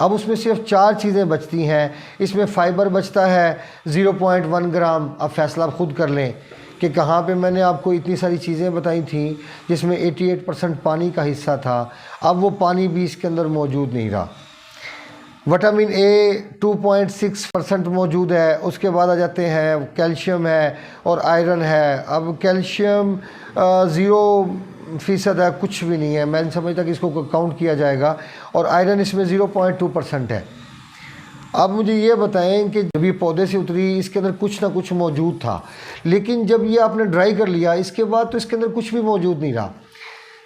اب اس میں صرف 4 چیزیں بچتی ہیں. اس میں فائبر بچتا ہے 0.1 گرام. اب فیصلہ آپ خود کر لیں کہ کہاں پہ میں نے آپ کو اتنی ساری چیزیں بتائی تھیں جس میں 88% پانی کا حصہ تھا، اب وہ پانی بھی اس کے اندر موجود نہیں رہا. وٹامن اے 2.6% موجود ہے. اس کے بعد آ جاتے ہیں کیلشیم ہے اور آئرن ہے. اب کیلشیم 0% ہے، کچھ بھی نہیں ہے، میں نہیں سمجھتا کہ اس کو کاؤنٹ کیا جائے گا. اور آئرن اس میں 0.2% ہے. اب مجھے یہ بتائیں کہ جب یہ پودے سے اتری اس کے اندر کچھ نہ کچھ موجود تھا، لیکن جب یہ آپ نے ڈرائی کر لیا اس کے بعد تو اس کے اندر کچھ بھی موجود نہیں رہا.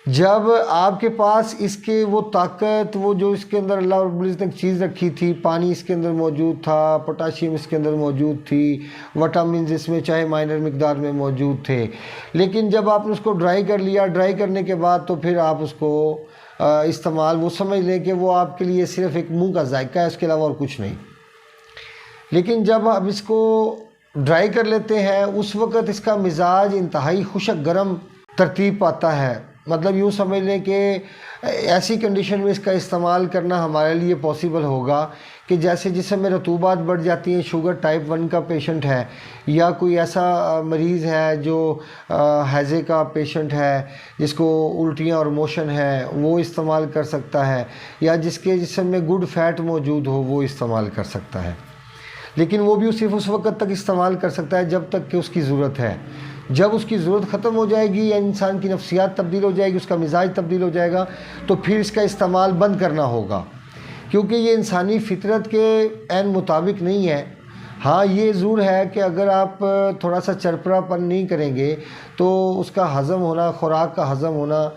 جب آپ کے پاس اس کے وہ طاقت، وہ جو اس کے اندر اللہ رب العزت نے چیز رکھی تھی، پانی اس کے اندر موجود تھا، پوٹاشیم اس کے اندر موجود تھی، وٹامنز اس میں چاہے مائنر مقدار میں موجود تھے، لیکن جب آپ نے اس کو ڈرائی کر لیا، ڈرائی کرنے کے بعد تو پھر آپ اس کو استعمال، وہ سمجھ لیں کہ وہ آپ کے لیے صرف ایک منہ کا ذائقہ ہے، اس کے علاوہ اور کچھ نہیں. لیکن جب آپ اس کو ڈرائی کر لیتے ہیں اس وقت اس کا مزاج انتہائی خشک گرم ترتیب پاتا ہے. مطلب یوں سمجھ لیں کہ ایسی کنڈیشن میں اس کا استعمال کرنا ہمارے لیے پاسبل ہوگا کہ جیسے جسم میں رطوبات بڑھ جاتی ہیں، شوگر ٹائپ 1 کا پیشنٹ ہے یا کوئی ایسا مریض ہے جو ہیضے کا پیشنٹ ہے جس کو الٹیاں اور موشن ہے، وہ استعمال کر سکتا ہے، یا جس کے جسم میں گڈ فیٹ موجود ہو وہ استعمال کر سکتا ہے. لیکن وہ بھی صرف اس وقت تک استعمال کر سکتا ہے جب تک کہ اس کی ضرورت ہے. جب اس کی ضرورت ختم ہو جائے گی یا انسان کی نفسیات تبدیل ہو جائے گی، اس کا مزاج تبدیل ہو جائے گا، تو پھر اس کا استعمال بند کرنا ہوگا، کیونکہ یہ انسانی فطرت کے عین مطابق نہیں ہے. ہاں یہ ضرور ہے کہ اگر آپ تھوڑا سا چرپرا پن نہیں کریں گے تو اس کا ہضم ہونا، خوراک کا ہضم ہونا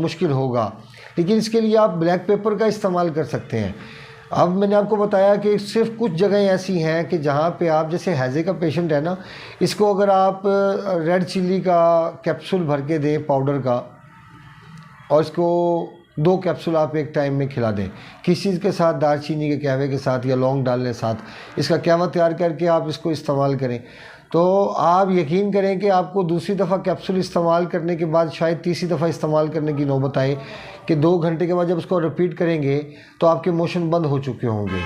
مشکل ہوگا. لیکن اس کے لیے آپ بلیک پیپر کا استعمال کر سکتے ہیں. اب میں نے آپ کو بتایا کہ صرف کچھ جگہیں ایسی ہیں کہ جہاں پہ آپ، جیسے ہیضے کا پیشنٹ ہے نا، اس کو اگر آپ ریڈ چلی کا کیپسول بھر کے دیں پاؤڈر کا، اور اس کو 2 کیپسول آپ ایک ٹائم میں کھلا دیں، کس چیز کے ساتھ، دار چینی کے کہوے کے ساتھ یا لونگ ڈالنے ساتھ، اس کا کہوہ تیار کر کے آپ اس کو استعمال کریں، تو آپ یقین کریں کہ آپ کو دوسری دفعہ کیپسول استعمال کرنے کے بعد شاید تیسری دفعہ استعمال کرنے کی نوبت آئے کہ 2 گھنٹے کے بعد جب اس کو رپیٹ کریں گے تو آپ کے موشن بند ہو چکے ہوں گے.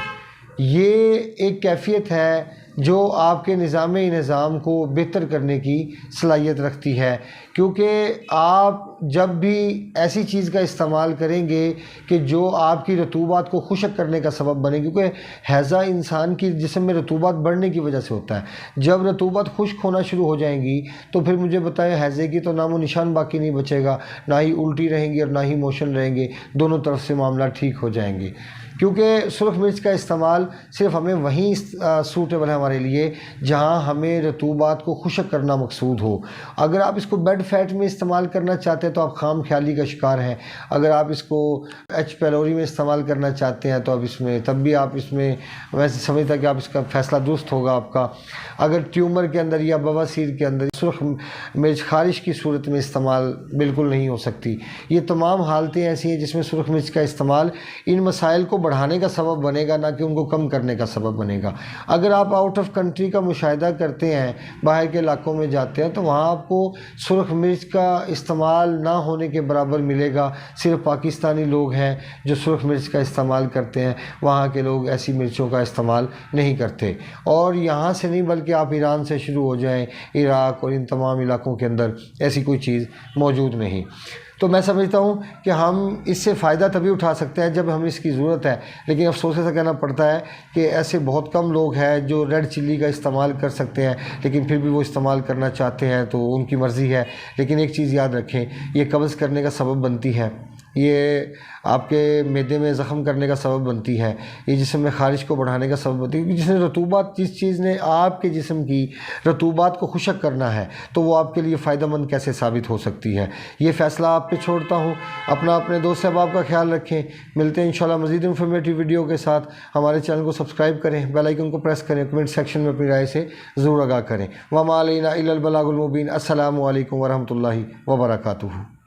یہ ایک کیفیت ہے جو آپ کے نظام کو بہتر کرنے کی صلاحیت رکھتی ہے، کیونکہ آپ جب بھی ایسی چیز کا استعمال کریں گے کہ جو آپ کی رطوبات کو خشک کرنے کا سبب بنے، کیونکہ ہیضہ انسان کی جسم میں رطوبات بڑھنے کی وجہ سے ہوتا ہے. جب رطوبات خشک ہونا شروع ہو جائیں گی تو پھر مجھے بتائیں ہیضے کی تو نام و نشان باقی نہیں بچے گا، نہ ہی الٹی رہیں گی اور نہ ہی موشن رہیں گے، دونوں طرف سے معاملہ ٹھیک ہو جائیں گے. کیونکہ سرخ مرچ کا استعمال صرف ہمیں وہیں سوٹیبل ہے ہمارے لیے جہاں ہمیں رطوبات کو خشک کرنا مقصود ہو. اگر آپ اس کو بیڈ فیٹ میں استعمال کرنا چاہتے ہیں تو آپ خام خیالی کا شکار ہیں. اگر آپ اس کو ایچ پیلوری میں استعمال کرنا چاہتے ہیں تو اب اس میں تب بھی آپ اس میں، ویسے سمجھتا کہ آپ اس کا فیصلہ درست ہوگا آپ کا. اگر ٹیومر کے اندر یا بواسیر کے اندر سرخ مرچ خارش کی صورت میں استعمال بالکل نہیں ہو سکتی. یہ تمام حالتیں ایسی ہیں جس میں سرخ مرچ کا استعمال ان مسائل کو بڑھانے کا سبب بنے گا، نہ کہ ان کو کم کرنے کا سبب بنے گا. اگر آپ آؤٹ آف کنٹری کا مشاہدہ کرتے ہیں، باہر کے علاقوں میں جاتے ہیں، تو وہاں آپ کو سرخ مرچ کا استعمال نہ ہونے کے برابر ملے گا. صرف پاکستانی لوگ ہیں جو سرخ مرچ کا استعمال کرتے ہیں، وہاں کے لوگ ایسی مرچوں کا استعمال نہیں کرتے. اور یہاں سے نہیں بلکہ آپ ایران سے شروع ہو جائیں، عراق اور ان تمام علاقوں کے اندر ایسی کوئی چیز موجود نہیں. تو میں سمجھتا ہوں کہ ہم اس سے فائدہ تبھی اٹھا سکتے ہیں جب ہمیں اس کی ضرورت ہے. لیکن افسوس سے کہنا پڑتا ہے کہ ایسے بہت کم لوگ ہیں جو ریڈ چلی کا استعمال کر سکتے ہیں، لیکن پھر بھی وہ استعمال کرنا چاہتے ہیں تو ان کی مرضی ہے. لیکن ایک چیز یاد رکھیں، یہ قبض کرنے کا سبب بنتی ہے، یہ آپ کے معدے میں زخم کرنے کا سبب بنتی ہے، یہ جسم میں خارش کو بڑھانے کا سبب بنتی ہے. کیونکہ جس چیز نے آپ کے جسم کی رطوبات کو خشک کرنا ہے تو وہ آپ کے لیے فائدہ مند کیسے ثابت ہو سکتی ہے. یہ فیصلہ آپ پہ چھوڑتا ہوں. اپنے دوست احباب کا خیال رکھیں. ملتے ہیں انشاءاللہ مزید انفارمیٹیو ویڈیو کے ساتھ. ہمارے چینل کو سبسکرائب کریں، بیل آئیکن کو پریس کریں، کمنٹ سیکشن میں اپنی رائے سے ضرور آگاہ کریں. وما علینا الا البلاغ المبین. السلام علیکم ورحمۃ اللہ وبرکاتہ.